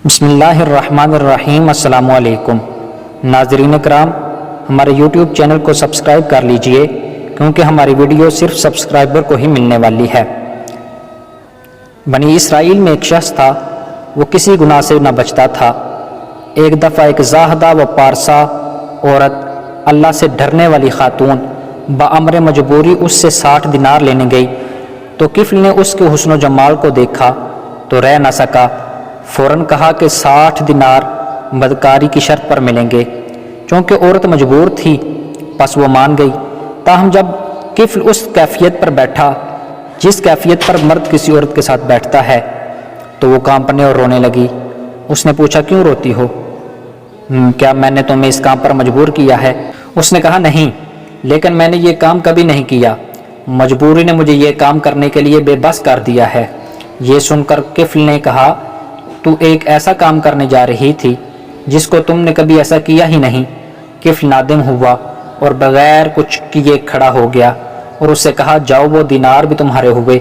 بسم اللہ الرحمن الرحیم۔ السلام علیکم ناظرین کرام، ہمارے یوٹیوب چینل کو سبسکرائب کر لیجئے کیونکہ ہماری ویڈیو صرف سبسکرائبر کو ہی ملنے والی ہے۔ بنی اسرائیل میں ایک شخص تھا، وہ کسی گناہ سے نہ بچتا تھا۔ ایک دفعہ ایک زاہدہ و پارسا عورت، اللہ سے ڈرنے والی خاتون، بامر مجبوری اس سے 60 دینار لینے گئی تو کفل نے اس کے حسن و جمال کو دیکھا تو رہ نہ سکا، فوراً کہا کہ 60 دینار بدکاری کی شرط پر ملیں گے۔ چونکہ عورت مجبور تھی پس وہ مان گئی۔ تاہم جب کفل اس کیفیت پر بیٹھا جس کیفیت پر مرد کسی عورت کے ساتھ بیٹھتا ہے تو وہ کانپنے اور رونے لگی۔ اس نے پوچھا، کیوں روتی ہو؟ کیا میں نے تمہیں اس کام پر مجبور کیا ہے؟ اس نے کہا، نہیں، لیکن میں نے یہ کام کبھی نہیں کیا، مجبوری نے مجھے یہ کام کرنے کے لیے بے بس کر دیا ہے۔ یہ سن کر کفل نے کہا، تو ایک ایسا کام کرنے جا رہی تھی جس کو تم نے کبھی ایسا کیا ہی نہیں۔ کفل نادم ہوا اور بغیر کچھ کیے کھڑا ہو گیا اور اس سے کہا، جاؤ، وہ دینار بھی تمہارے ہوئے۔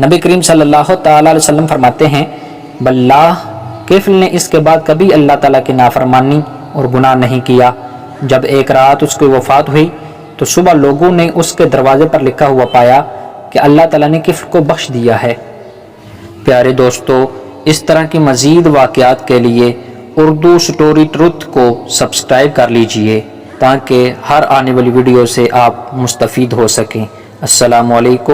نبی کریم صلی اللہ تعالیٰ علیہ وسلم فرماتے ہیں، باللہ کفل نے اس کے بعد کبھی اللہ تعالیٰ کی نافرمانی اور گناہ نہیں کیا۔ جب ایک رات اس کی وفات ہوئی تو صبح لوگوں نے اس کے دروازے پر لکھا ہوا پایا کہ اللہ تعالیٰ نے کفل کو بخش دیا ہے۔ پیارے دوستو، اس طرح کی مزید واقعات کے لیے اردو سٹوری ٹروتھ کو سبسکرائب کر لیجئے تاکہ ہر آنے والی ویڈیو سے آپ مستفید ہو سکیں۔ السلام علیکم۔